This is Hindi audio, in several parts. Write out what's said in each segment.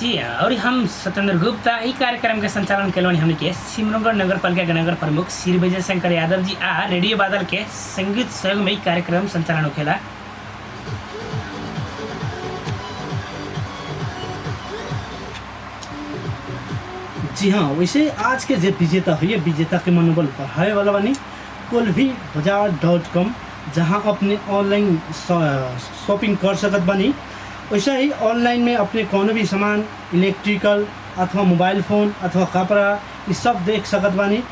जी हाँ, और हम सत्येंद्र गुप्ता ई कार्यक्रम के संचालन कैलवानी हमने के सिमरनगढ़ नगर पालिका के नगर प्रमुख श्री विजय शंकर यादव जी आ रेडियो बादल के संगीत सहयोग में ई कार्यक्रम संचालन होखेला। जी हाँ, वैसे आज के जो विजेता है ये विजेता के मनोबल बढ़ाए वाला बनी kolvibazaar.com, जहाँ अपने ऑनलाइन शॉपिंग कर सकत बनी। वैसे ही ऑनलाइन में अपने कोनो भी सामान इलेक्ट्रिकल अथवा मोबाइल फ़ोन अथवा कपड़ा ये सब देख सकत बानी।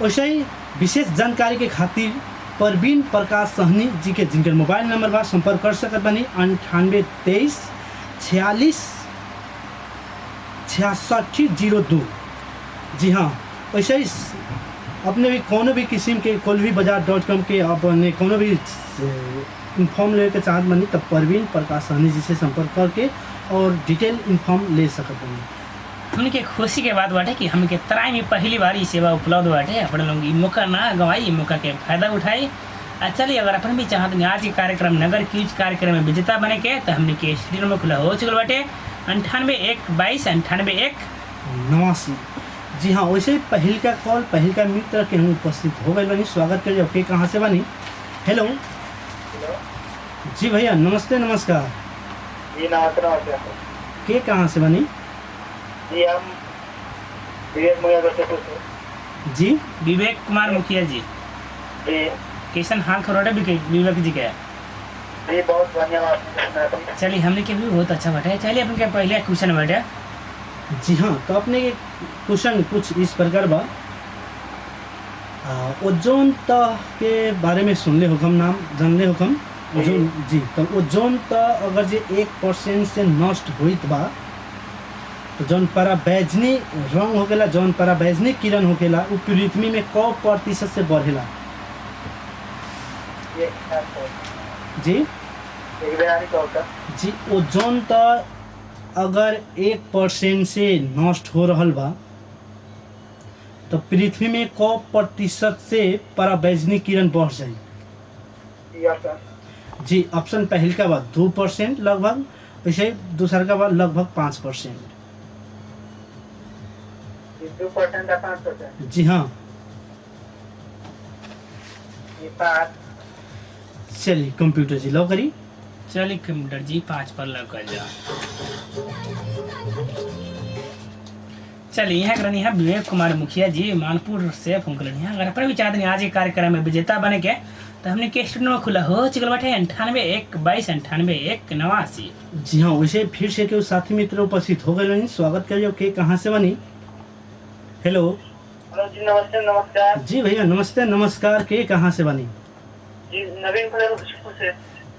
वैसे ही विशेष जानकारी के खातिर परवीन प्रकाश सहनी जी के जिनके मोबाइल नंबर बा संपर्क कर सकत बानी 9823 46 6602। जी हाँ, वैसे ही अपने भी कोनो भी किस्म के kolvibazaar.com के अपने कोनो भी इन्फॉर्म लेके चाहत बनी तब परवीन प्रकाश सहनी जी से संपर्क करके और डिटेल इन्फॉर्म ले सकत बनी। हमके खुशी के बात बाटे कि हमके तराई में पहली बार ये सेवा उपलब्ध बाटे। अपने लोग ई मौका ना गंवाई, ई मौका के फायदा उठाई। चलिए, अगर अपन भी चाहत आज के कार्यक्रम नगर क्यूज कार्यक्रम में विजेता बने के तो हमने के स्टूडियो में खुला हो चुकल बाटे 9812 98 जी हाँ, वैसे ही पहल का कॉल पहल का मित्र के हम उपस्थित हो गए बनी। स्वागत करिए। के कहाँ से बनी? हेलो जी भैया, नमस्ते नमस्कार। जी नमस्ते। के कहाँ से बनी? जी हम विवेक मुखिया से। जी विवेक कुमार मुखिया जी। जी कैसन हाल खरोटे विवेक जी के? जी बहुत धन्यवाद। चलिए, हमने के भी बहुत अच्छा बाटे। चलिए अपन के पहले क्वेश्चन बाटे। जी हाँ, तो अपने क्वेश्चन कुछ इस प्रकार बा। ओजोन तह के बारे में सुनले हो हम, नाम जानले हो हम ओजोन जी। तो ओजोन तह अगर जे 1% से नष्ट होइत बा तो जौन पराबैंगनी रंग होकेला, जौन पराबैंगनी किरण होकेला वो पृथ्वी में क प्रतिशत से बढ़ेला? जी जी, ओजोन तह अगर 1% से नष्ट हो रहल बा तो पृथ्वी में क प्रतिशत से पराबैंगनी किरण बढ़ जाए? जी, ऑप्शन पहल का बाद 2% लगभग, वैसे दूसरा का बाद लगभग 5%। 2% या 5%? जी हाँ। चलिए कंप्यूटर जी लो करी। चलिए कंप्यूटर जी 5 पर लग कर जा। चलिए, यहाँ करनी है विवेक कुमार मुखिया जी मानपुर से फोन कर रही हैं। अगर अपन भी चाहते हैं आज के कार्यक्रम में विजेता बने के तो हमने के स्टूडियो में खुला हो चुकल बाटे 9812 98 89। जी हाँ, वैसे फिर से केहू साथी मित्र उपस्थित हो गए। स्वागत करिए। के कहाँ से बनी? हेलो जी नमस्ते नमस्कार। जी भैया, नमस्ते नमस्कार। के कहाँ से बनी? जी नवीन पटेल घुसपुर से।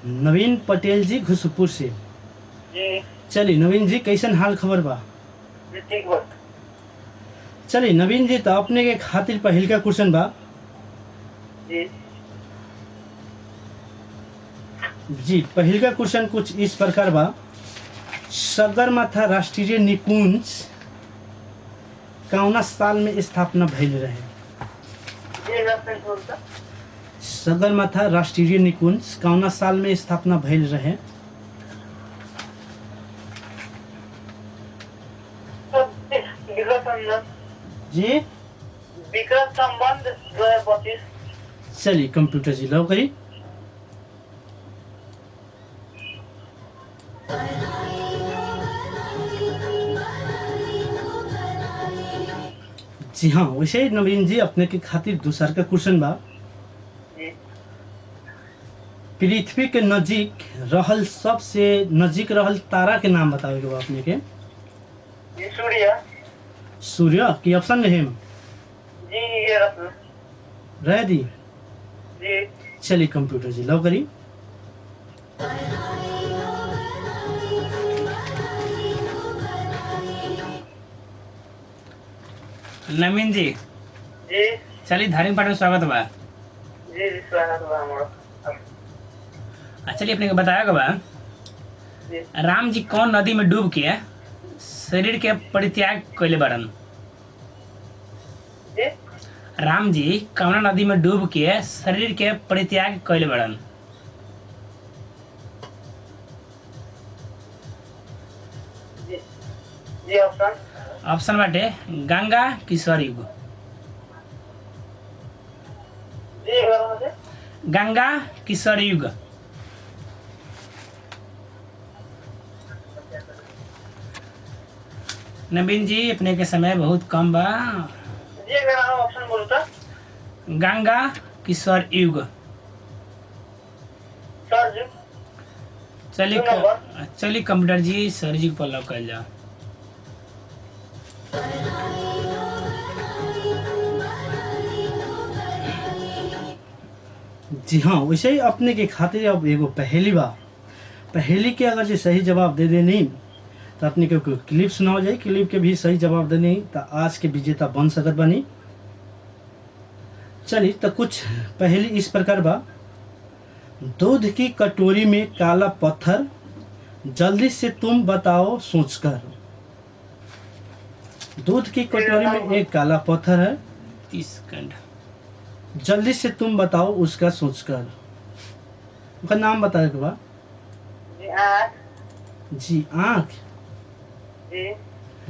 नवीन पटेल जी घुसपुर से। जी चलिए नवीन जी, कैसन हाल खबर बा? जी ठीक बा। चलिए नवीन जी, तो अपने के खातिर पहल का क्वेश्चन बा। जी जी, पहल का क्वेश्चन कुछ इस प्रकार बा। सगरमाथा राष्ट्रीय निकुंज कौना साल में स्थापना भइल रहे? सगरमाथा राष्ट्रीय निकुंज कौना साल में स्थापना भइल रहे? जी विक्रम संबंध 2025। चलिए कंप्यूटर जी लो करी। जी हाँ, वैसे ही नवीन जी अपने के खातिर दूसरा का क्वेश्चन बा। पृथ्वी के नजीक रहल सबसे नजीक रहल तारा के नाम बतावे के बा अपने के। सूर्य। सूर्य की ऑप्शन रहे? जी ये रह दी। जी चलिए कंप्यूटर जी लो करी। नवीन जी जी चलिए धार्मिक पाठ में स्वागत बा। जी स्वागत बा हमारा। चलिए अपने को बताया बा जी राम जी कौन नदी में डूब के शरीर के परित्याग कैले बारन? जी राम जी कौना नदी में डूब के शरीर के परित्याग कैले बारन? जी ऑप्शन ऑप्शन बाटे गंगा कि सरयुग। जी एक बार मुझे गंगा कि सरयुग। नवीन जी अपने के समय बहुत कम बा। जी एक बार ऑप्शन बोलो तो गंगा कि सरयुग। सर जी चलिए दो नंबर। चलिए कंप्यूटर जी सरयुग पर लॉक कर जाओ। जी हाँ, वैसे ही अपने के खातिर अब एगो पहेली बा। पहेली के अगर जे सही जवाब दे देनी तो अपने के कोई क्लिप सुनाओ जाए, क्लिप के भी सही जवाब देनी तो आज के विजेता बन सकत बनी। चलिए तो कुछ पहेली इस प्रकार बा। दूध की कटोरी में काला पत्थर, जल्दी से तुम बताओ सोचकर। दूध की कटोरी में एक काला पत्थर है, 30 सेकंड। जल्दी से तुम बताओ उसका सोचकर। उसका नाम बताए के बाद। जी आँख जी आँख। जी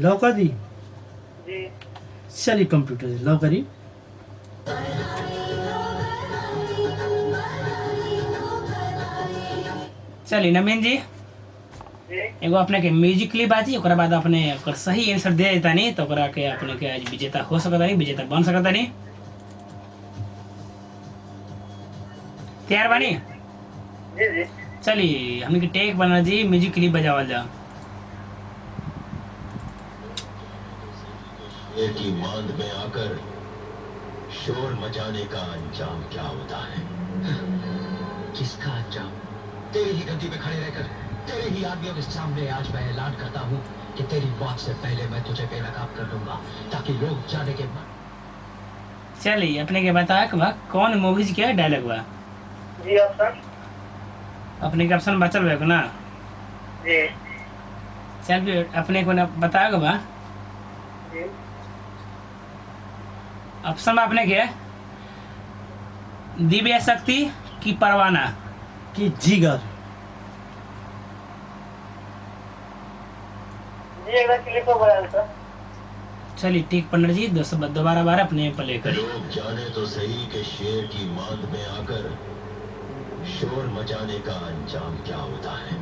लौका दी। जी चलिए कंप्यूटर जी लॉक करी। चलिए नवीन जी जी एगो अपने के म्यूजिक क्लिप बाजी, ओकरा बाद अपने ओकर सही आंसर दे देता नहीं तो ओकरा के अपने के आज विजेता हो सकता नहीं, विजेता बन सकता नहीं। तैयार बानी? जी जी चलिए हमने के टेक बना जी, म्यूजिक क्लिप बजावल जा। शेर की मांद में आकर शोर मचाने का अंजाम क्या होता है? किसका अंजाम? तेरी ही गद्दी पे खड़े रहकर तेरे ही आदमियों के सामने आज मैं ऐलान करता हूँ कि तेरी मौत से पहले मैं तुझे बेनकाब कर दूंगा ताकि लोग जाने के चलिए अपने के बताया कि बा कौन मूवीज के डायलॉग बा। जी ऑप्शन अपने के ऑप्शन बचल बा ना? जी चल अपने को ना बताया कि बा जी ऑप्शन बा अपने के दिव्य शक्ति की परवाना। कि जिगर। जी एक बार क्लिप को बोला सर। चलिए ठीक पंडित जी दोबारा बार अपने प्ले करिए। लोग जाने तो सही कि शेर की मांद में आकर शोर मचाने का अंजाम क्या होता है?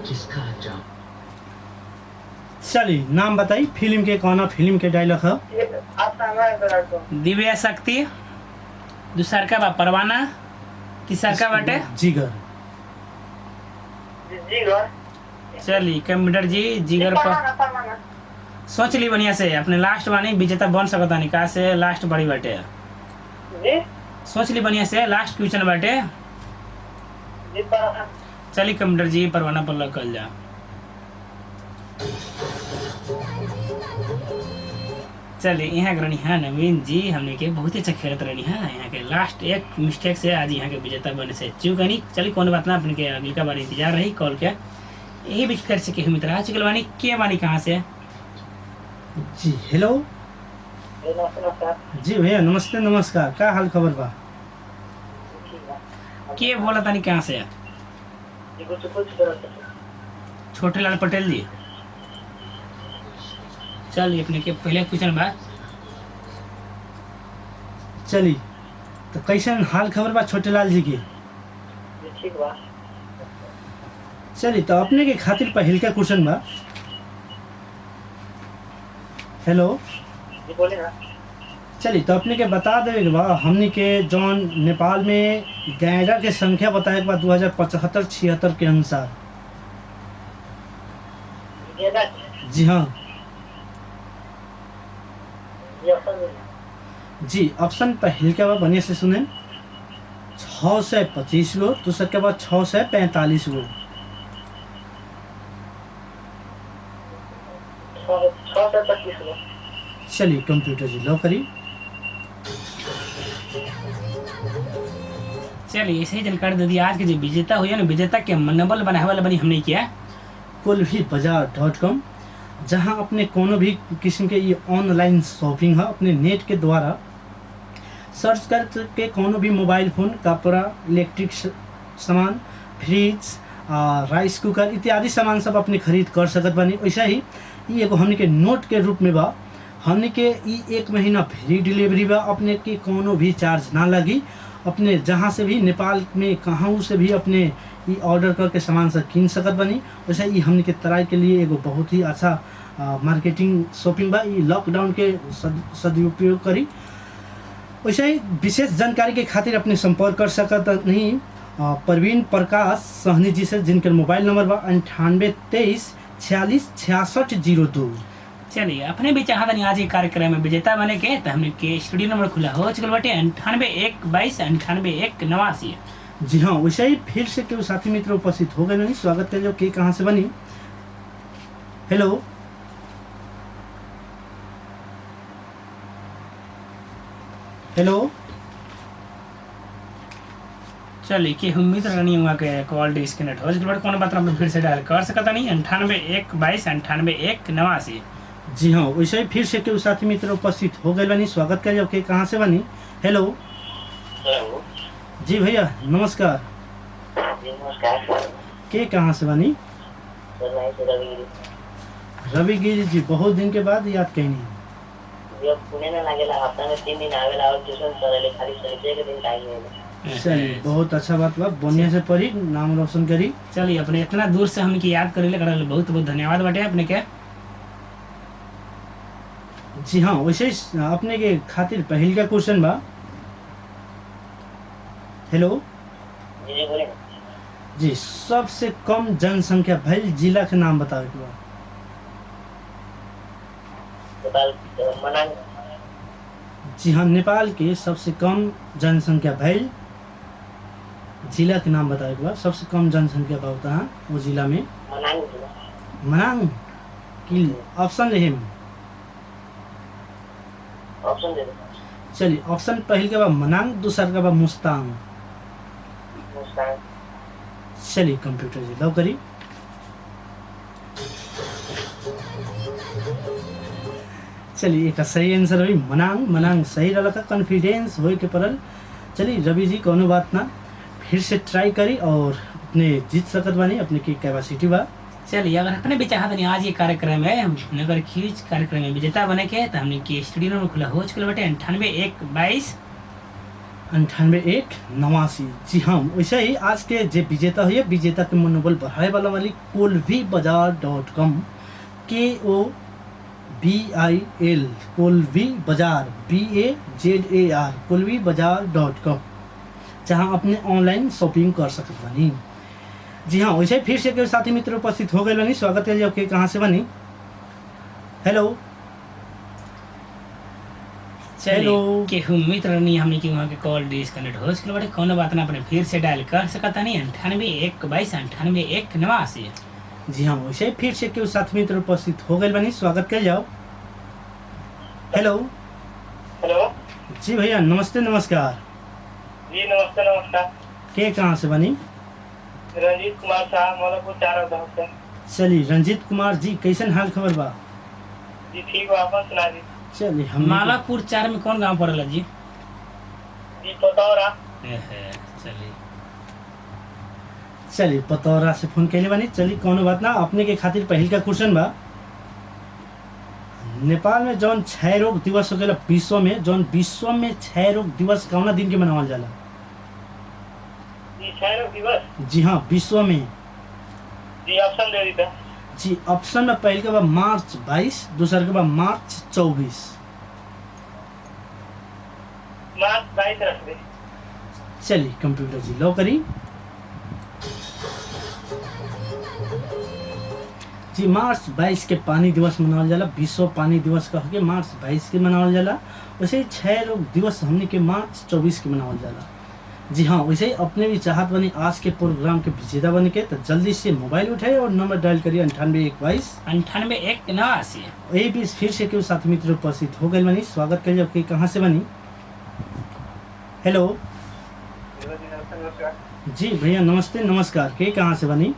किसका अंजाम? चलिए नाम बताई फिल्म के, कौन फिल्म के डायलॉग है? आप सामने करा तो दिव्य शक्ति, दूसरा का बा परवाना, तीसरा का बाटे जिगर। जी गौर चलिए कंप्यूटर जी जिगर पर परमाना सोच ली बढ़िया से, अपने लास्ट बानी विजेता बन सकता नहीं कहा से लास्ट बड़ी बाटे। जी सोच ली बढ़िया से लास्ट क्वेश्चन बाटे। जी परमाना चलिए कंप्यूटर जी परवाना पर लग कर जा। चलिए यहाँ के रही है नवीन जी, हमने के बहुत ही अच्छा खेलत रही है। यहाँ के लास्ट एक मिस्टेक से आज यहाँ के विजेता बने से चूक नहीं। चलिए कौन बात ना, अपने के अगली का बार इंतजार रही कॉल के। यही बीच फिर से केहू मित्र आ चुकल बानी। के बानी कहाँ से? जी हेलो। नमस्कार जी भैया नमस्ते नमस्कार, का हाल खबर बा? के बोला तानी कहाँ से? जी कुछ करो छोटे लाल पटेल जी। चलिए अपने के पहले क्वेश्चन बा। चली तो कैसन हाल खबर बा छोटे लाल जी के? जी ठीक बा। चली तो अपने के खातिर पहल का क्वेश्चन बा। हेलो। जी बोले ना। चली तो अपने के बता देवे के बा, हमनी के जौन नेपाल में गैंडा के संख्या बताए के बाद 2075-76 के अनुसार। गेंदा जी हाँ जी ऑप्शन जी। ऑप्शन पहल के बाद बढ़िया से सुने, 625 गो, दूसरा के बाद 645 गो। 625 को चलिए कंप्यूटर जी लो करी। चलिए ऐसे ही जानकारी दे दी। आज के जो विजेता हुई है ना, विजेता के मनोबल बनाए वाला बनी हमने किया कुलभीबाजार.com, जहां अपने कोनो भी किस्म के ये ऑनलाइन शॉपिंग है अपने नेट के द्वारा सर्च करके कोनो भी मोबाइल फोन, कपड़ा, इलेक्ट्रिक सामान, फ्रिज राइस कुकर इत्यादि सामान सब अपने खरीद कर सकत बानी। वैसे ही ये एगो हमने के नोट के रूप में बा। हमने के ई 1 महीना फ्री डिलीवरी बा, अपने के कोनो भी चार्ज ना लगी। अपने जहाँ से भी नेपाल में कहाँ से भी अपने ई ऑर्डर करके सामान सब किन सकत बानी। वैसे ही हमने के तराई के लिए एगो बहुत ही अच्छा मार्केटिंग शॉपिंग बा। ई लॉकडाउन के सदुपयोग करी। वैसे ही विशेष जानकारी के खातिर अपने संपर्क कर सकत नहीं प्रवीण प्रकाश सहनी जी से, जिनके मोबाइल नंबर बा 9823466602। चलिए अपने भी चाहत नहीं आज के कार्यक्रम में विजेता बने के तो हमने के स्टूडियो नंबर खुला हो चुकल बाटे 9812298989। जी हाँ, वैसे ही फिर से केहू साथी मित्र उपस्थित हो गए नहीं। स्वागत कर जो के कहाँ से बनी। हेलो हेलो चलिए कि उम्मीद रहनी होगा कि कॉल डिस्कनेक्ट हो चुकल बाटे। कौन बात आप फिर से डायल कर सकता नहीं 9812298989। जी हाँ, वैसे ही फिर से केहू साथी मित्र उपस्थित हो गए बनी। स्वागत कर जो के कहाँ से बनी। हेलो हेलो जी भैया नमस्कार। जी नमस्कार के कहाँ से बनी। सर मैं से रवि रवि गिरी जी, बहुत दिन के बाद याद कैनी। जी अब पुणे में लागेला हफ्ता में 3 दिन आवेला और ट्यूशन करेले खाली संडे के दिन टाइम है। चलिए बहुत अच्छा बात बा, बढ़िया से पढ़ी, नाम रोशन करी। चलिए अपने इतना दूर से हमके याद करेले करल बहुत बहुत धन्यवाद बाटे अपने के। जी हाँ, वैसे ही अपने के खातिर पहल का क्वेश्चन बा। हेलो जी बोले ना। जी, सबसे कम जनसंख्या भइल जिला के नाम बतावे के बा। नेपाल मनाङ जी हाँ, नेपाल के सबसे कम जनसंख्या भइल जिला के नाम बतावे के बा। सबसे कम जनसंख्या बा उतना वो जिला में मनाङ जिल्ला मनाङ कि ऑप्शन रहे। ऑप्शन दे दो। चलिए ऑप्शन पहल के बा मनाङ, दूसर का बा मुस्ताङ। मुस्ताङ चलिए कंप्यूटर जी लव करी। चलिए एक सही आंसर हुई मनाङ। मनाङ सही रहा था, कॉन्फिडेंस हो के परल। चलिए रवि जी कोनो बात ना, फिर से ट्राई करी और अपने जीत सकत बानी। अपने की कैपेसिटी बा। चलिए अगर अपने भी चाहत नहीं आज ये कार्यक्रम है नगर क्यूज कार्यक्रम में विजेता बने के तो हमने के स्टूडियो नंबर खुला हो चुकल बाटे 9812989189। जी हाँ, वैसे ही आज के जे विजेता हुई विजेता के मनोबल बढ़ाए वाला वाली कोलवीबाजार.com KOBIL कोलवी बाजार BAZAR कोलवीबाजार.com, जहाँ अपने ऑनलाइन शॉपिंग कर सकते बानी। जी हाँ, वैसे फिर से साथी मित्र उपस्थित हो गए बनी। स्वागत है आपके कहाँ से बनी। हेलो चलो के उम्मीद रहनी हमने कि वहाँ के कॉल डिस्कनेक्ट हो चुकल बाटे। कौन बात ना अपने फिर से डायल कर सकता नहीं 9812298989। जी हाँ, वैसे फिर से क्यों साथी मित्र उपस्थित हो गए बनी। स्वागत कर जाओ। हेलो हेलो जी भैया नमस्ते नमस्कार। जी नमस्ते नमस्कार। के कहाँ से बनी। रंजीत कुमार साहब मौलापुर 4 से। चलिए रंजीत कुमार जी, कैसन हाल खबर बा। जी ठीक हो, अपन सुना दी। चलिए हम मालापुर 4 में कौन गांव पड़ेला जी। जी पतौरा। चलिए चलिए पतौरा से फोन कैले बानी। चलिए कोनो बात ना, अपने के खातिर पहल का क्वेश्चन बा। नेपाल में जौन क्षय रोग दिवस हो गया विश्व में, जौन विश्व में क्षय रोग दिवस कौना दिन के मनावल जाला। जी क्षय रोग दिवस। जी हाँ, विश्व में। जी ऑप्शन दे दीजिए। जी ऑप्शन में पहल के बा मार्च 22, दूसर के बा मार्च 24। मार्च 22 रख दे। चलिए कंप्यूटर जी लो करी। जी मार्च 22 के पानी दिवस मनावल जाला। विश्व पानी दिवस कह के मार्च 22 के मनावल जाला। वैसे ही क्षय रोग दिवस हमने के मार्च 24 के मनावल जाला। जी हाँ, वैसे ही अपने भी चाहत बनी आज के प्रोग्राम के विजेता बन के, तो जल्दी से मोबाइल उठाए और नंबर डायल करिए 9812298989। यही बीच फिर से क्यों साथी मित्र उपस्थित हो गए बनी। स्वागत करिए आपके कहाँ से बनी। हेलो जी भैया नमस्ते नमस्कार। के कहाँ से बनी।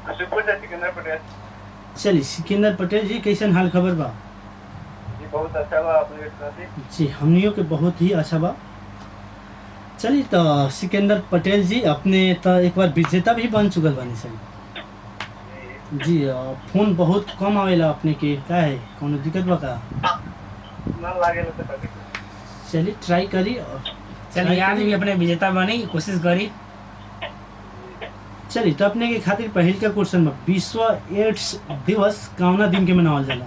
सिकंदर पटेल। चलिए सिकंदर पटेल जी, कैसन हाल खबर बा। जी बहुत अच्छा बा, अपने सुनाती। जी हमनियों के बहुत ही अच्छा बा। चलिए तो सिकंदर पटेल जी अपने तो एक बार विजेता भी बन चुकल बानी सर जी। फोन बहुत कम आवेला अपने के का है कोनो दिक्कत बा का? ना लागेला तो कभी चलिए ट्राई करी चलिए आज भी अपने विजेता बने की कोशिश करी। चलिए तो अपने के खातिर पहिल का क्वेश्चन बा विश्व एड्स दिवस कौना दिन के मनावल जाला?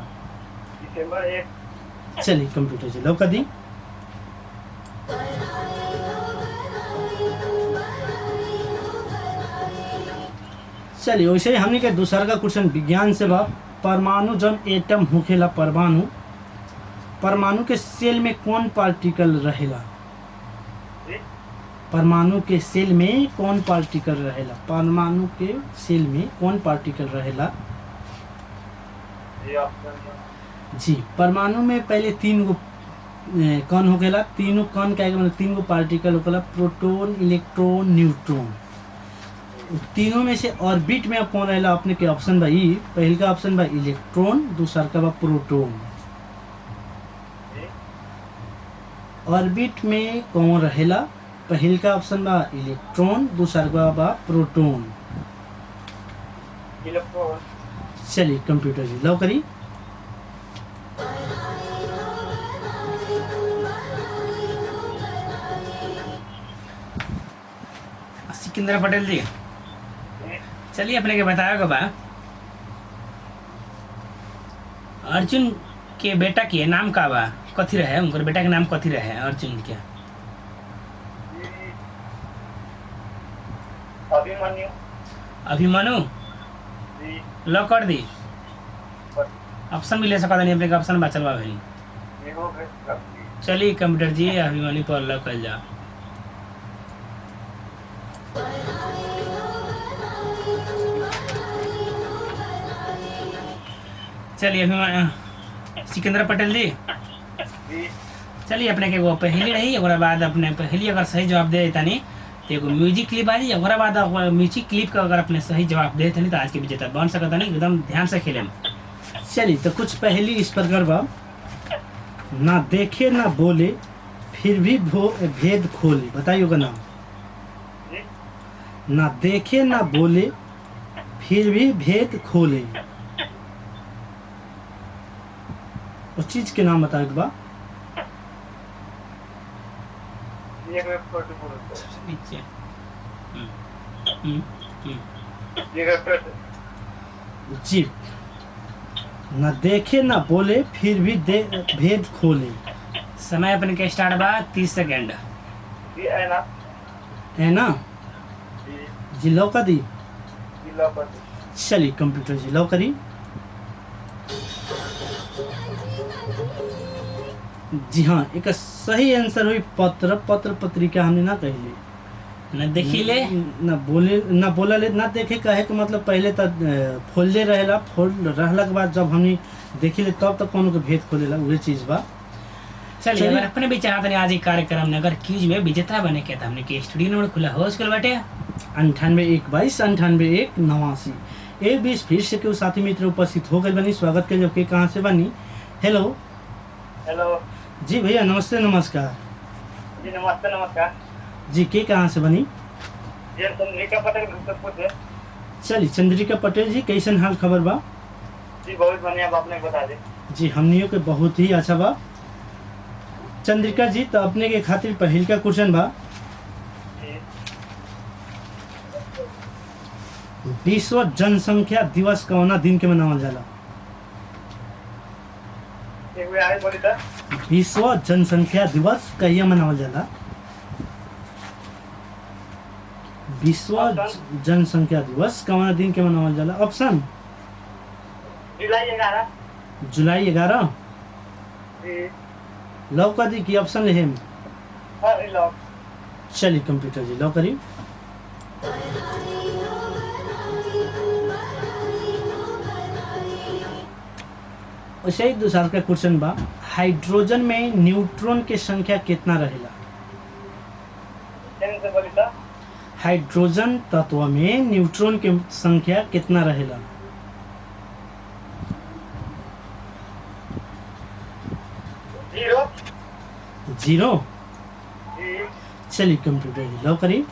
दिसंबर 1 चलिए कंप्यूटर जी लौका दी। चलिए वैसे ही हमने के दूसरा का क्वेश्चन विज्ञान से बा परमाणु जब एटम होखेला परमाणु परमाणु के सेल में कौन पार्टिकल रहेला? जी परमाणु के सेल में कौन पार्टिकल रहेला? परमाणु के सेल में कौन पार्टिकल रहेला? ये ऑप्शन जी परमाणु में पहले तीन गो कण होखेला। तीनों कण का मतलब तीन गो पार्टिकल होखेला प्रोटॉन इलेक्ट्रॉन न्यूट्रॉन। तीनों में से ऑर्बिट में अब कौन रहेला? अपने के ऑप्शन बा ई पहल का ऑप्शन बा इलेक्ट्रॉन दूसरा का बा प्रोटॉन। ऑर्बिट में कौन रहेला? पहल का ऑप्शन बा इलेक्ट्रॉन दूसरा का बा प्रोटॉन। इलेक्ट्रॉन चलिए कंप्यूटर जी लव करी। सिकंदर पटेल जी चलिए अपने के बताया बा अर्जुन के बेटा के नाम का बा कथी रहे? उनकर बेटा के नाम कथी रहे अर्जुन के? अभिमन्यु अभिमन्यु जी लॉक कर दी। ऑप्शन भी ले सकता नहीं अपने का ऑप्शन बचल बा भाई। ये हो गए चलिए कंप्यूटर जी अभिमन्यु पर लॉक कर जा। चलिए अभिमन्यु सिकंदर पटेल जी जी चलिए अपने के वो पहली रही ओकरा बाद अपने पहली अगर सही जवाब दे देता नहीं तो एगो म्यूजिक क्लिप आ जाए। ओकरा बाद म्यूजिक क्लिप का अगर अपने सही जवाब दे देते नहीं तो आज के विजेता बन सकता नहीं। एकदम ध्यान से खेलें। चलिए तो कुछ पहली इस प्रकार बा ना देखे ना बोले फिर भी भेद खोले। बताइए का नाम। जी ना देखे ना बोले फिर भी भेद खोले उस चीज के नाम बताए बा। ये गए फोटो बोलते नीचे ये गए फोटो जी ना देखे ना बोले फिर भी भेद खोले। समय अपने के स्टार्ट बा 30 सेकेंड। ये है ना है ना जी जी लौका दी। जिला पर चलिए कंप्यूटर जी लौ करी। जी हाँ एक सही आंसर हुई पत्र पत्र पत्रिका हमने ना कहले न देखी ले ना बोले ना बोला ले ना देखे कहे के मतलब पहले तक फोल्डे रहेला फोल्ड रहला के बाद जब हमने देखी ले तब तक कोनो के भेद खोलेला वही चीज बा। चलिए अगर अपने भी चाहते हैं आज एक कार्यक्रम में अगर क्यूज में विजेता बने के तो हमने के स्टूडियो नंबर खुला हो उसके बाटे 9812 ए 20 फिर से केहू साथी मित्र उपस्थित हो गए बनी। स्वागत के जबकि कहाँ से बनी? हेलो हेलो जी भैया नमस्ते नमस्कार। जी नमस्ते नमस्कार जी के कहाँ से बनी? ये चंद्रिका पटेल गुप्तपुर से। चलिए चंद्रिका पटेल जी कैसन हाल खबर बा? जी बहुत बढ़िया बात ने बता दी। जी हमनियों के बहुत ही अच्छा बा। चंद्रिका जी तो अपने के खातिर पहिल का क्वेश्चन बा जी विश्व जनसंख्या दिवस कौना दिन के मनावल जाला? एक बार आगे बोली था विश्व जनसंख्या दिवस कहिया मनावल जाला? विश्व जनसंख्या दिवस कौना दिन के मनावल जाला? ऑप्शन जुलाई 11 जुलाई 11 जी लौका दी की ऑप्शन ले हम। हाँ लॉक चलिए कंप्यूटर जी लौ करी। वैसे ही दूसरा का क्वेश्चन बा हाइड्रोजन में न्यूट्रॉन के संख्या कितना रहेला? से बोली था हाइड्रोजन तत्व में न्यूट्रॉन के संख्या कितना रहेला? Zero zero. जी चलिए कंप्यूटर जी लॉक करिए।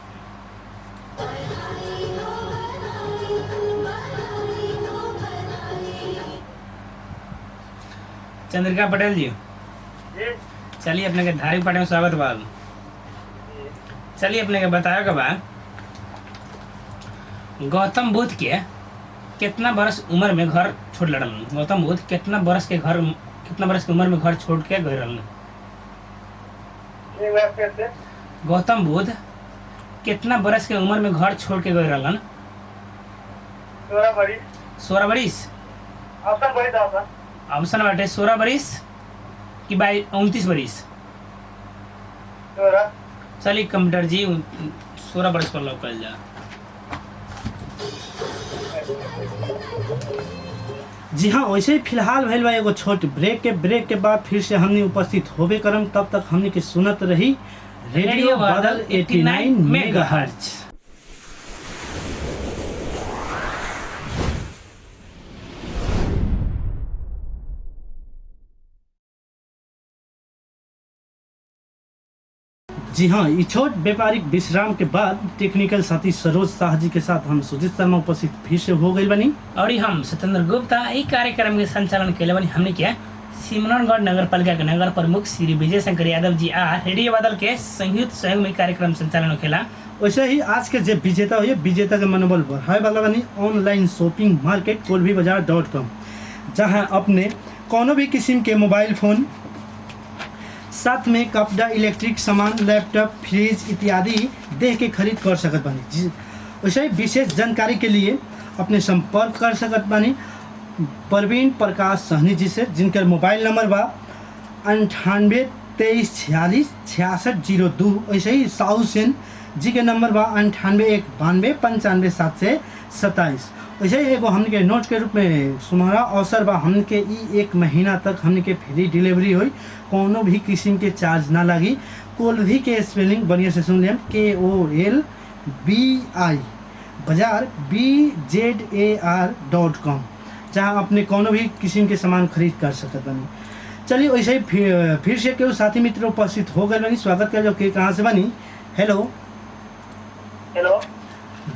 चंद्रिका पटेल जी, जी चलिए अपने के धारी पाटे में स्वागत बा। चलिए अपने के बताया के बा गौतम बुद्ध के कितना बरस उम्र में घर छोड़ लड़न। गौतम बुद्ध कितना बरस के उम्र में घर छोड़ के गए रहन। एक बार फिर से गौतम बुद्ध कितना बरस के उम्र में घर छोड़ के गए रहलन। 16 बड़ी 16 बरिस। ऑप्शन बड़ी था ऑप्शन ऑप्शन बाटे 16 बरिस कि 29 बरिस। 16 चलिए कंप्यूटर जी 16 बरस पर लॉक कर जा। जी हाँ, वैसे ही फिलहाल भइल बा एगो छोट ब्रेक के बाद फिर से हमने उपस्थित होबे करम। तब तक हमने के सुनत रही रेडियो बादल 89 मेगाहर्ट्ज। जी हाँ, ये छोट व्यापारिक विश्राम के बाद टेक्निकल साथी सरोज शाह जी के साथ हम सुजीत शर्मा उपस्थित फिर से हो गई बनी। और हम सत्येंद्र गुप्ता ई कार्यक्रम के संचालन के लिए हमने किया सिमरनगढ़ नगर पालिका के नगर प्रमुख श्री विजय शंकर यादव जी आ रेडियो बादल के संयुक्त सहयोग में कार्यक्रम संचालन होखेला। वैसे ही आज के जो विजेता हुए विजेता के मनोबल बढ़ाए वाला बनी ऑनलाइन शॉपिंग मार्केट kolbhibazaar.com, जहां अपने कोनो भी किस्म के मोबाइल फोन साथ में कपड़ा, इलेक्ट्रिक सामान, लैपटॉप, फ्रिज इत्यादि देख के खरीद कर सकत बानी। वैसे ही विशेष जानकारी के लिए अपने संपर्क कर सकत बानी प्रवीण प्रकाश सहनी जी से, जिनका मोबाइल नंबर बा 98 23 46 6602। वैसे ही साहू सेन जी के नंबर बा 98 192 95 727। वैसे ही एगो हमने के नोट के रूप में सुनहरा अवसर बा, हमने के ई 1 महीना तक हमने के फ्री डिलीवरी हुई, कोनो भी किस्म के चार्ज ना लगी। कोल्भी के स्पेलिंग बढ़िया से सुन लें KOLBI बाजार BZAR.com, जहाँ अपने कोनो भी किस्म के सामान खरीद कर सकते बनी। चलिए वैसे ही फिर से केहू साथी मित्र उपस्थित हो गए बनी। स्वागत कर जो के कहाँ से बनी। हेलो हेलो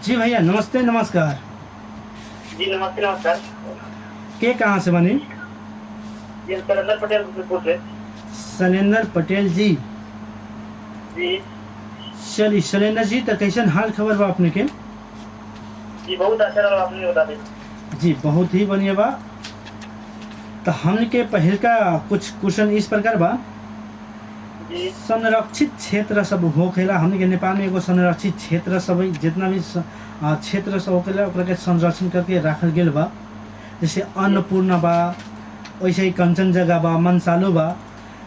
जी भैया, नमस्ते नमस्कार। जी नमस्ते नमस्कार। के कहाँ से बनी। जी सरेंद्र पटेल पूछ रहे। शैलेंद्र पटेल जी। जी चलिए शैलेंद्र जी, तो कैसन हाल खबर बा अपने के। जी बहुत अच्छा रहा, आपने बता दी। जी बहुत ही बढ़िया बा। तो हमने के पहल का कुछ क्वेश्चन इस प्रकार बा, जी संरक्षित क्षेत्र सब होखेला। हमने के नेपाल में एगो संरक्षित क्षेत्र सब है, जितना भी क्षेत्र सब होखेला ओकरा के संरक्षण करके रखल गेल बा। जैसे अन्नपूर्णा बा, वैसे ही कंचनजंगा बा, मनसालो बा।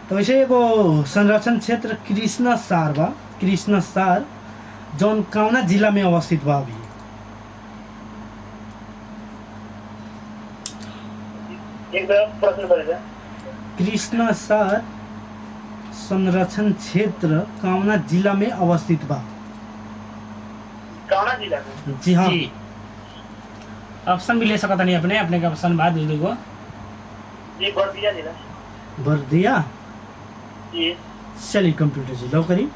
तो वैसे एगो संरक्षण क्षेत्र कृष्णा सार बा, कृष्णा सार जौन कौना जिला में अवस्थित बा। अभी एक बार प्रश्न करेगा। कृष्णा सार संरक्षण क्षेत्र कौना जिला में अवस्थित बा। कौना जिला में? जी हाँ जी ऑप्शन भी ले सकता नहीं अपने का ऑप्शन बाद दो को। जी बर्दिया जिला। बर्दिया। जी चलिए कंप्यूटर जी लो करी।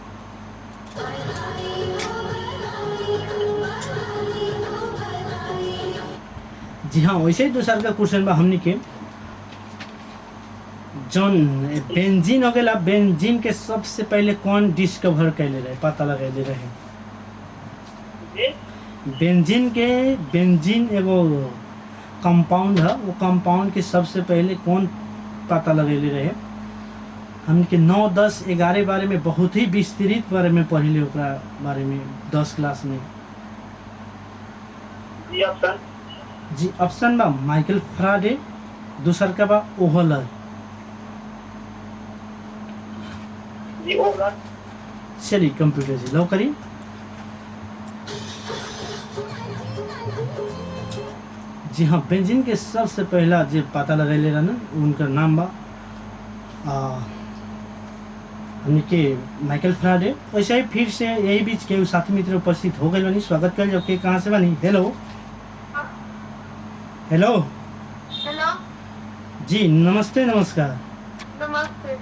जी हाँ, वैसे ही दूसरा का क्वेश्चन बा हमनी के जौन बेंजीन हो गया। बेंजीन के सबसे पहले कौन डिस्कवर कैले रहे, पता लगैले रहे। जी बेंजीन एगो कंपाउंड है, वो कंपाउंड के सबसे पहले कौन पता लगैले रहे। हमके 9, 10, 11 बारे में बहुत ही विस्तृत बारे में पढ़ले, ओकरा बारे में 10 क्लास में। जी ऑप्शन। जी ऑप्शन बा माइकल फ्राडे, दूसर का बा ओहलर। जी ओहलर। चलिए कंप्यूटर जी लो करी। जी हाँ, बेंजीन के सबसे पहला जो पता लगैले रहा ना, उनका नाम बा हमने के माइकल फ्राडे। वैसे ही फिर से यही बीच के साथी मित्र उपस्थित हो गए बनी। स्वागत कर जब के कहाँ से बनी। हेलो हेलो हेलो जी नमस्ते नमस्कार। नमस्ते।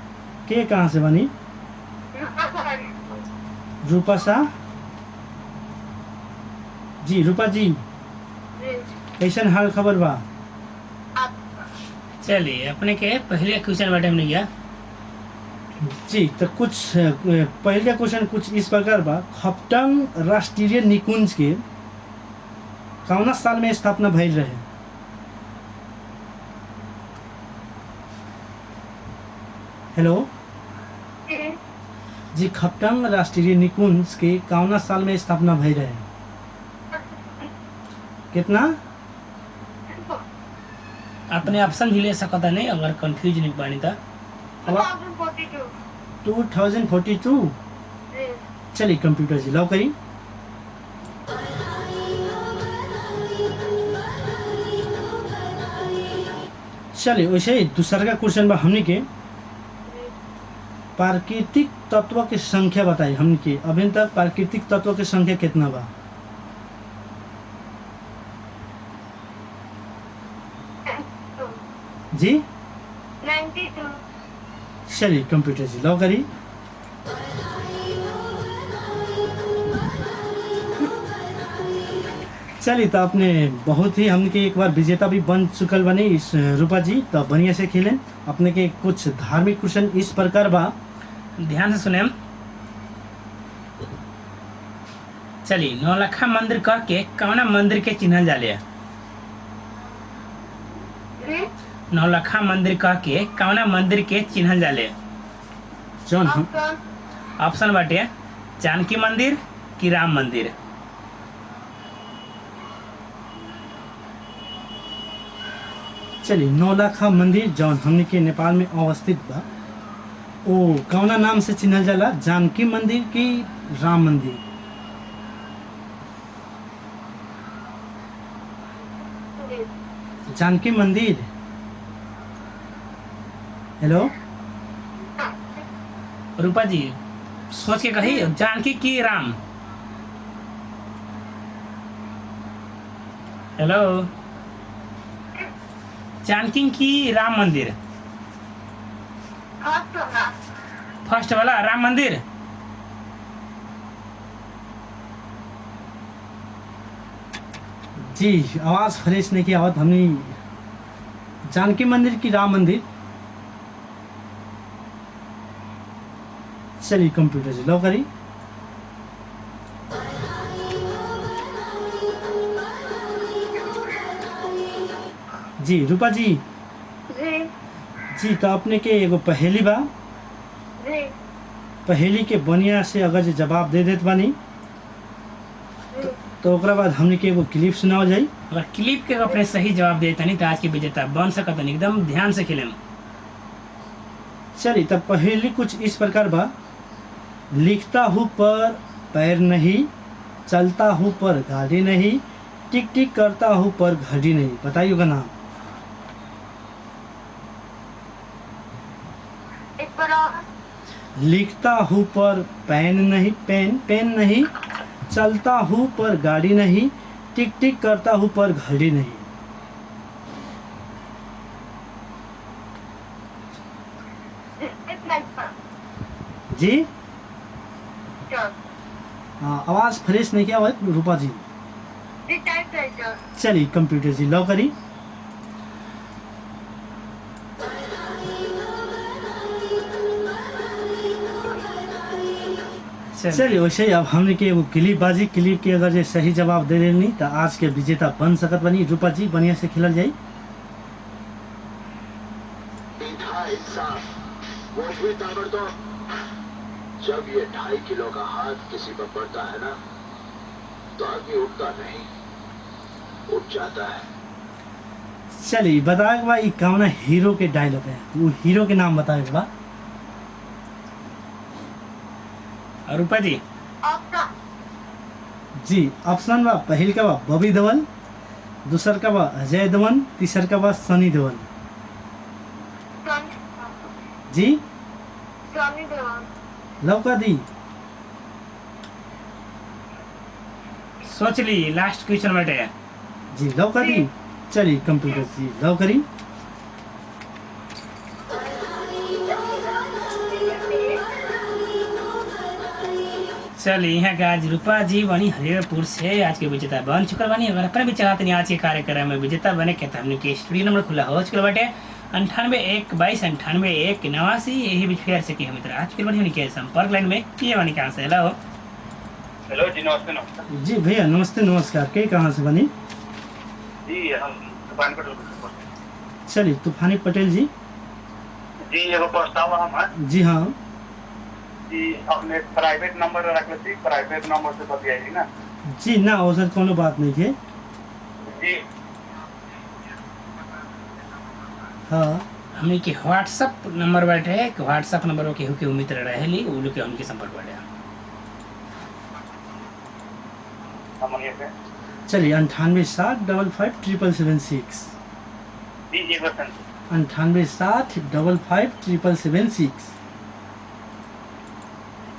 के कहाँ से बनी। रूपा सा जी, रूपा जी जी कैसन हाल खबर बा? आप चलिए अपने के पहले क्वेश्चन बाटे हमने गया। जी तो कुछ पहले क्वेश्चन कुछ इस प्रकार बा, खपटंग राष्ट्रीय निकुंज के कौना साल में स्थापना भइल रहे? हेलो जी जी, खपटंग राष्ट्रीय निकुंज के कौना साल में स्थापना भइल रहे? कितना? अपने ऑप्शन भी ले सकता नहीं अगर कंफ्यूज नहीं पानी था। 2042 2042। जी चलिए कंप्यूटर जी लॉक करी। चलिए वैसे ही दूसरा का क्वेश्चन बा हमने के प्राकृतिक तत्व की संख्या बताई। हमने के अभी तक प्राकृतिक तत्व की संख्या कितना बा? जी 92 चलिए कंप्यूटर जी लॉक करी। चलिए तो आपने बहुत ही हमने के एक बार विजेता भी बन चुकल बनी इस रूपा जी, तो बढ़िया से खेलें। अपने के कुछ धार्मिक क्वेश्चन इस प्रकार बा, ध्यान से सुने। चलिए नौलखा मंदिर कह के कौना मंदिर के चिन्हल जाले? जी नौलखा मंदिर कह के कौना मंदिर के चिन्हल जाले? जौन हम ऑप्शन ऑप्शन बाटे जानकी मंदिर कि राम मंदिर। चलिए नौलखा मंदिर जौन हमने के नेपाल में अवस्थित बा, ओ कौना नाम से चिन्हल जाला? जानकी मंदिर की राम मंदिर? जी जानकी मंदिर। हेलो रूपा जी सोच के कही जानकी की राम। हेलो जानकी की राम मंदिर। ऑप्शन फर्स्ट वाला राम मंदिर। जी आवाज़ फ्रेश नहीं की आवत हमने जानकी मंदिर की राम मंदिर। चलिए कंप्यूटर से लॉक करी। जी रूपा जी जी जी तो अपने के एगो पहेली बा, जी पहेली के बढ़िया से अगर जे जवाब दे देत बानी जी तो ओकरा बाद हमने के एगो क्लिप सुनाओ जाई। अगर क्लिप के अपने सही जवाब देता नहीं तो आज की विजेता बन सकता नहीं। एकदम ध्यान से खेलें। चलिए तब पहेली कुछ इस प्रकार बा, लिखता हूँ पर पैर नहीं, चलता हूँ पर गाड़ी नहीं, टिक टिक करता हूँ पर घड़ी नहीं। बताइए का नाम। एक बार और लिखता हूँ पर पेन नहीं, चलता हूँ पर गाड़ी नहीं, टिक टिक करता हूँ पर घड़ी नहीं। जी चल हाँ आवाज़ फ्रेश नहीं किया हुआ है रूपा जी। जी टाइप राइटर चलिए कंप्यूटर जी लॉक करी। चलिए वैसे ही अब हमने के एगो क्लिप बाजी, क्लिप के अगर जे सही जवाब दे देनी तो आज के विजेता बन सकत बनी। रूपा जी बढ़िया से खेलल जाई। था इंसाफ, वो भी ताबड़तोड़। जब ये 2.5 किलो का हाथ किसी पर पड़ता है ना, तो आदमी उठता नहीं, उठ जाता है। चलिए बताए बा ई कौना हीरो के डायलॉग है, वो हीरो के नाम बताए बा। रूपा जी ऑप्शन जी ऑप्शन बा, पहल का बा बॉबी देओल, दूसर का बा अजय देवगन, तीसर का बा सनी देओल। जी सनी देओल लौका दी। सोच ली लास्ट क्वेश्चन बैठे। जी लौका दी। चलिए कंप्यूटर जी लॉक करी। चलिए यहाँ के आज रूपा जी बनी हरिहरपुर से आज के विजेता बन चुकल बानी। अगर अपने भी चाहते नहीं आज के कार्यक्रम में विजेता बने के तो हमने के स्टूडियो नंबर खुला हो चुकल बाटे 98 1 22 98 1 89। यही भी फेयर से कि हम इधर आज के बनी हमने के संपर्क लाइन में किए बानी कहाँ से। हेलो हेलो जी, नमस्ते नमस्ते। जी भैया नमस्ते नमस्कार, के कहाँ से बनी? जी हम दुकान पर चलिए तूफानी पटेल जी। जी एगो प्रस्ताव हम जी हाँ जी अपने प्राइवेट नंबर रख लेती, प्राइवेट नंबर से बतियाई ना जी ना औसर कोनो बात नहीं है। जी। हाँ हमने के व्हाट्सअप नंबर बाटे व्हाट्सअप नंबर के हुके उम्मीद रहेली उ लोग के हमके संपर्क बाटे। हमनिए से चलिए 98 755 776 जी एक बार 98 755 776।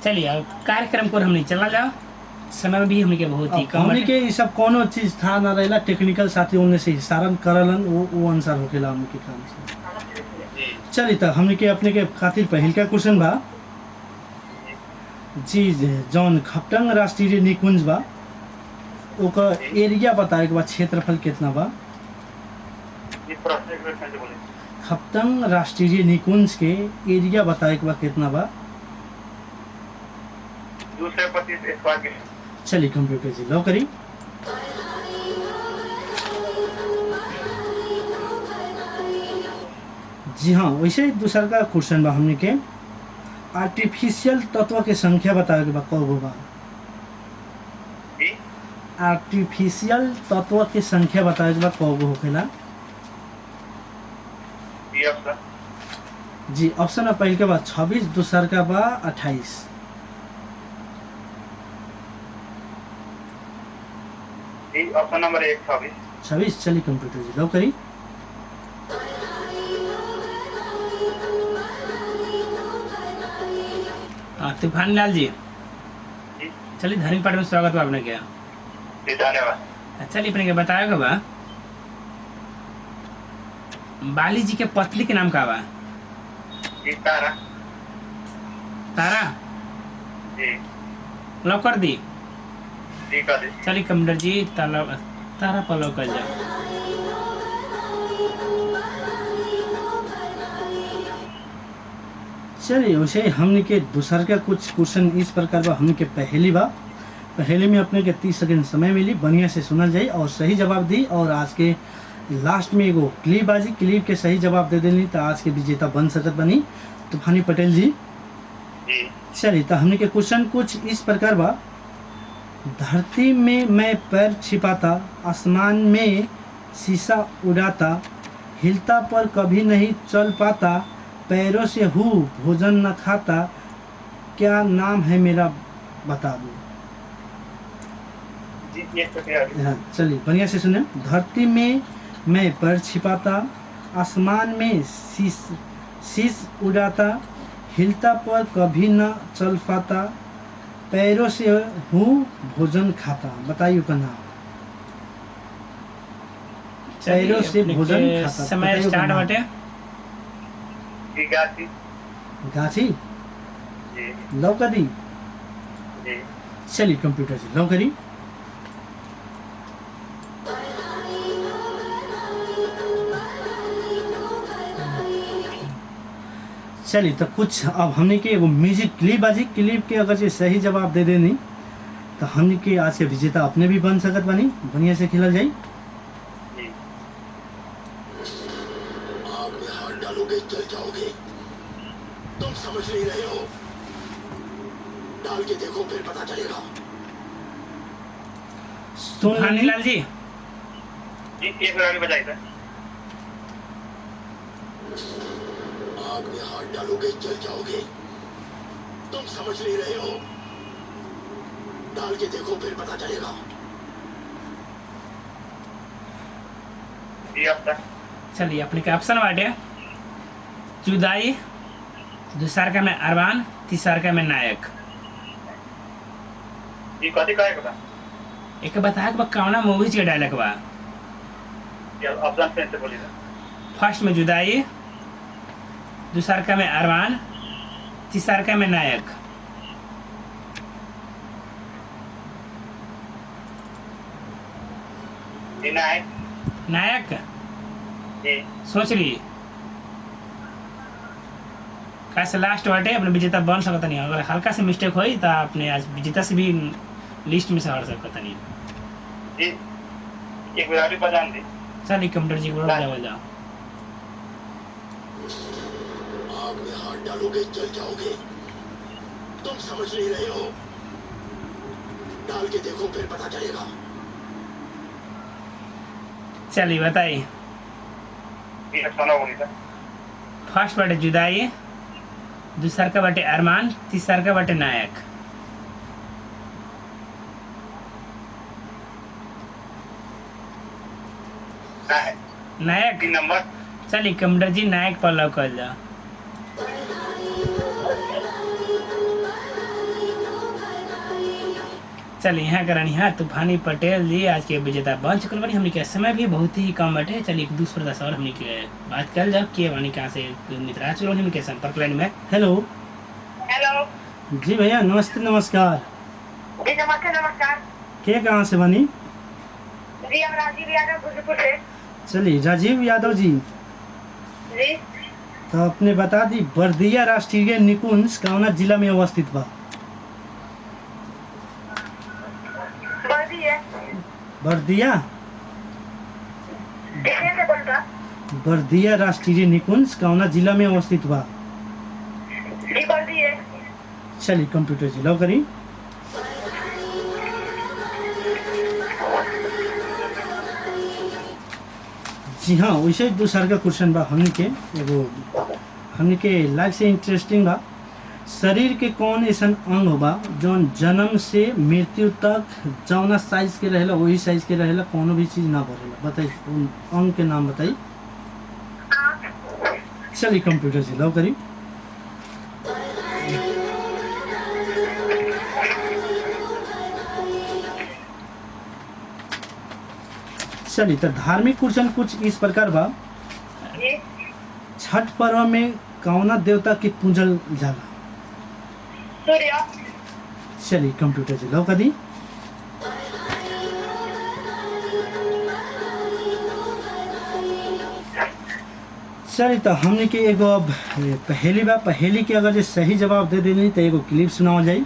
चलिए अब कार्यक्रम को हमने चला जाओ, समय भी हमने के बहुत ही कम हमने बाटे। के ये सब कोनो चीज था ना रहेला, टेक्निकल साथी उनने से इशारन करलन वो अनुसार होखेला हमने के काम से। जी चलिए तो हमने के अपने के खातिर पहल का क्वेश्चन बा जी जौन खपटंग राष्ट्रीय निकुंज बा ओकर एरिया बताए के बाद क्षेत्रफल कितना बा? जी प्रश्न एक बार से बोले। खपटंग राष्ट्रीय निकुंज के एरिया बताए के बाद कितना बा? 225 स्क्वायर के। चलिए कंप्यूटर जी लो करी। जी हाँ वैसे ही दूसरा का क्वेश्चन बा हमने के आर्टिफिशियल तत्व के संख्या बताए के बा कब बा? जी आर्टिफिशियल तत्व के संख्या बताए के बा कब होखेला? जी अफसर जी ऑप्शन में पहले के बाद 26, दूसर का बा 28। जी ऑप्शन नंबर 1 26। 26 चलिए कंप्यूटर जी लो करी। हाँ तूफान लाल जी जी चलिए धर्मी पाठ में स्वागत बा अपने के। जी धन्यवाद। चलिए अपने के बताएगा बा बाली जी के पत्नी के नाम का बा? जी तारा। तारा जी लॉक कर दी। जी का दे। चलिए कंप्यूटर जी तारा पर लॉक कर जाओ। चलिए वैसे हमने के दूसर का कुछ क्वेश्चन इस प्रकार बा हमने के पहली बा पहले में अपने के 30 सेकंड समय मिली, बढ़िया से सुनल जाई और सही जवाब दी। और आज के लास्ट में एगो क्लिप बाजी, क्लिप के सही जवाब दे देनी तो आज के विजेता बन सकत बनी तूफानी पटेल जी। जी चलिए तो हमने के क्वेश्चन कुछ इस प्रकार बा धरती में मैं पैर छिपाता, आसमान में शीशा उड़ाता, हिलता पर कभी नहीं चल पाता, पैरों से हूँ भोजन न खाता, क्या नाम है मेरा बता दो। जी एक सेकंड। हाँ, चलिए बढ़िया से सुने। धरती में मैं पैर छिपाता, आसमान में शीश उड़ाता, हिलता पर कभी न चल पाता, पैरों से हूँ भोजन खाता। बताइए का नाम। पैरों से अपने भोजन के खाता। समय बताइए स्टार्ट का नाम। बाटे। जी गाची। गाछी जी लौकदी। जी चलिए कंप्यूटर से लौकदी। चलिए तो कुछ अब हमने के वो म्यूजिक क्लिप बाजी, क्लिप के अगर ये सही जवाब दे देनी तो हमने के आज के विजेता अपने भी बन सकत बानी, बढ़िया से खिलल जाई। जी आग में हाथ डालोगे जल जाओगे, तुम समझ नहीं रहे हो। डाल के देखो फिर पता चलेगा। सुन तूफानी लेनी। लाल जी जी एक बार बजाई था। आग में हाथ डालोगे जल जाओगे, तुम समझ नहीं रहे हो। डाल के देखो फिर पता चलेगा। जी अफसर। चलिए अपने के ऑप्शन बाटे जुदाई, दूसर का में अरबान, तीसर का में नायक। जी कथी कहे के बा? एक बताया कि कौना मूवीज के डायलॉग बा? जी ऑप्शन फिर से बोलिए। फर्स्ट में जुदाई, दूसर का में अरमान, तीसर का में नायक। विनायक नायक जी सोच ली कैसे लास्ट बाटे अपने विजेता बन सकता नहीं। अगर हल्का से मिस्टेक होई तो अपने आज विजेता से भी लिस्ट में से हट सकता नहीं। जी एक बार और बजान दी। चल कंप्यूटर जी बोल जाओ। आग में हाथ डालोगे जल जाओगे। तुम समझ नहीं रहे हो। डाल के देखो फिर पता चलेगा। चलिए बताइए। ये सुनो बोली था। फर्स्ट बाटे जुदाई, दूसरा का बाटे अरमान, तीसरा का बाटे नायक। नायक 3 नंबर चलिए कंप्यूटर जी नायक पर लॉक कर जाओ। चलिए यहाँ करनी है तूफानी पटेल जी आज के विजेता बन चुकल बनी। हमने के समय भी बहुत ही कम बटे। चलिए एक दूसरा दस और हमने के बात कर जाओ के वानी कहाँ से मित्र आ चुके हमने के संपर्क लाइन में। हेलो हेलो जी भैया, नमस्ते नमस्कार। जी नमस्ते नमस्कार के कहाँ से बनी? जी हम राजीव यादव गुजरपुर से। चलिए राजीव यादव जी, जी तो अपने बता दी बर्दिया राष्ट्रीय निकुंज कौना जिला में अवस्थित बा? बर्दी है। बर्दिया कितने से बोलता? बर्दिया राष्ट्रीय निकुंज कौना जिला में अवस्थित बा? जी बर्दी है। चलिए कंप्यूटर जी लॉक करी। जी हाँ, वैसे दूसरा का क्वेश्चन बा हमने के लाइफ से इंटरेस्टिंग बा। शरीर के कौन ऐसा अंग बा जौन जन्म से मृत्यु तक जौना साइज के रहेला वही साइज के रहेला, कोनो भी चीज ना बढ़ेला? बताइए उन अंग के नाम बताइए। चलिए कंप्यूटर से लॉक करी। चलिए तो धार्मिक क्वेश्चन कुछ इस प्रकार बा। जी छठ पर्व में कौना देवता के पूजल जाला? सूर्य। चलिए कंप्यूटर से लॉक कर दी। चलिए तो हमने के एगो अब पहेली बा। पहेली के अगर जे सही जवाब दे देनी तो एगो क्लिप सुनाओ जाई।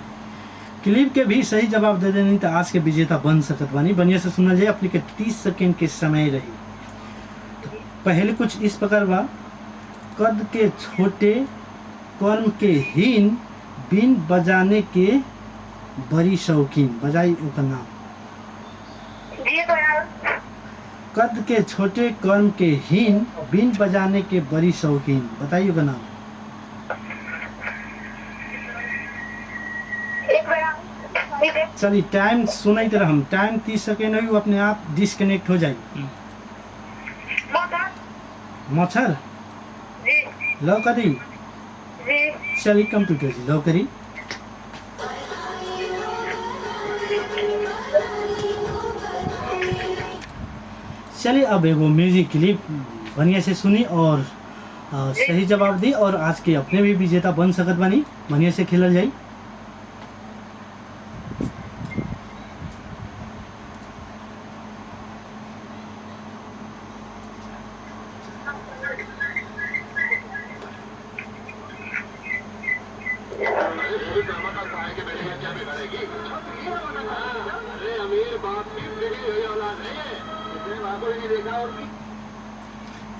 क्लिप के भी सही जवाब दे देनी तो आज के विजेता बन सकत बानी। बढ़िया से सुनल जाए। अपने के 30 सेकेंड के समय रही। तो पहले कुछ इस प्रकार बा। कद के छोटे कर्म के हीन बीन बजाने के बड़ी शौकीन। बजाई ओकर नाम। जी तो यार कद के छोटे कर्म के हीन बीन बजाने के बड़ी शौकीन। बताइए ओकर नाम। एक बार चलिए टाइम सुनाई तरह हम टाइम 30 सेकेंड हुई, वो अपने आप डिस्कनेक्ट हो जाएगी। मोटा। मच्छर जी लॉक कर दी। जी चलिए कंप्यूटर जी लॉक करी। चलिए अब एगो म्यूजिक क्लिप बढ़िया से सुनी और सही जवाब दी और आज के अपने भी विजेता बन सकत बानी। बढ़िया से खेलल जाई।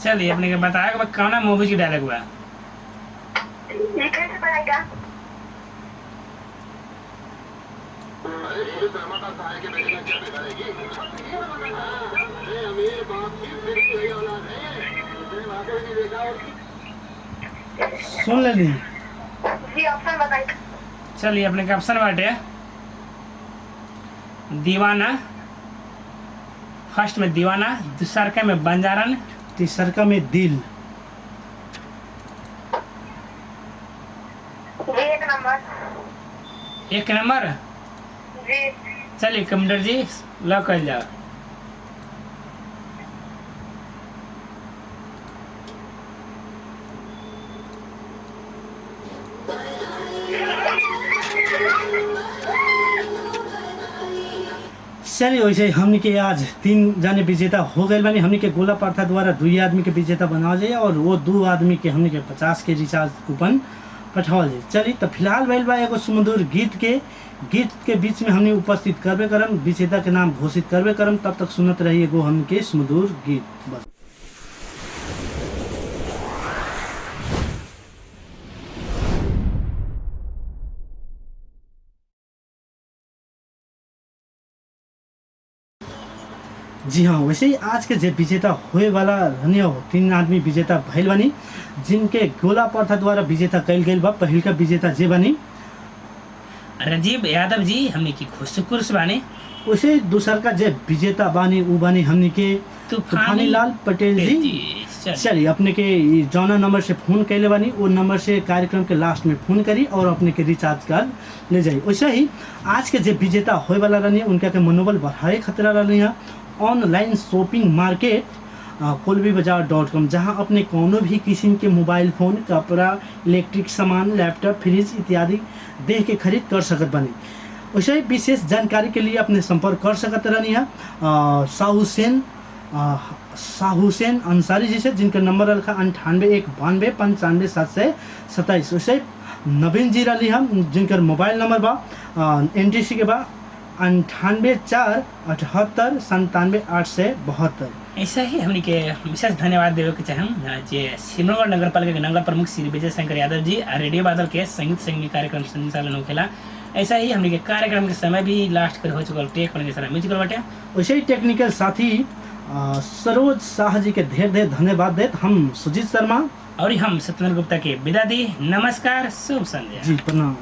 चलिए अपने के बताया कि कौना मूवी की डायलॉग हुआ। ये कैसे पढ़ाएगा? सुन लेनी। जी ऑप्शन बताइए। चलिए अपने के ऑप्शन बाटे दीवाना, फर्स्ट में दीवाना, दूसरा का में बंजारन, तीसरा में दिल। जी एक नंबर। एक नंबर। जी चलिए कंप्यूटर जी लॉक कर जाओ। चलिए वैसे हमने के आज 3 जाने विजेता हो गए बानी। हमने के गोला प्रथा द्वारा 2 आदमी के विजेता बनावल जाए और वो 2 आदमी के हमने के 50 के रिचार्ज कूपन पठावल जाए। चलिए तो फिलहाल भइल बा एगो सुमधुर गीत के बीच में हमने उपस्थित करबे करम, विजेता के नाम घोषित करबे करम। तब तक सुनत रहिए एगो हमके सुमधुर गीत। बस जी हाँ, वैसे ही आज के जे विजेता होए वाला रहने हो 3 आदमी विजेता भइल बानी, जिनके गोला प्रथा द्वारा विजेता कैल गेल बा। पहिल का विजेता जे बानी राजीव यादव जी, हमने की खुशकुर से बाने। वैसे ही दूसर का जे विजेता बानी उ बानी हमने के तूफानी लाल पटेल जी। चलिए अपने के जौना नंबर से फ़ोन कैले बानी वो नंबर से कार्यक्रम के लास्ट में फ़ोन करी और अपने के रिचार्ज कार्ड ले जाई। वैसे ही आज के जे विजेता होए वाला रहनी उनका के मनोबल बढ़ाए खतरा रहनी है ऑनलाइन शॉपिंग मार्केट kolbibazar.com, जहां अपने कोनो भी किस्म के मोबाइल फ़ोन, कपड़ा, इलेक्ट्रिक सामान, लैपटॉप, फ्रिज इत्यादि देख के खरीद कर सकत बनी। वैसे ही विशेष जानकारी के लिए अपने संपर्क कर सकते रहनी है शाह हुसैन अंसारी जी से, जिनका नंबर रखा 98 वैसे नवीन जी रही हम, जिनका मोबाइल नंबर बा NTC के बा 9848879872। ऐसा ही हमने के विशेष धन्यवाद देवे के चाहम जे सिमरगढ़ नगर पालिका के नगर प्रमुख श्री विजय शंकर यादव जी और रेडियो बादल के संगीत संगीत कार्यक्रम संचालन होखेला। ऐसा ही हमने के कार्यक्रम के समय भी लास्ट कर हो चुकल टेक होने के समय म्यूजिकल बाटे। वैसे ही टेक्निकल साथी सरोज शाह जी के ढेर धन्यवाद देते। हम सुजीत शर्मा और हम सत्येंद्र गुप्ता के विदा दी। नमस्कार, शुभ संध्या जी, प्रणाम।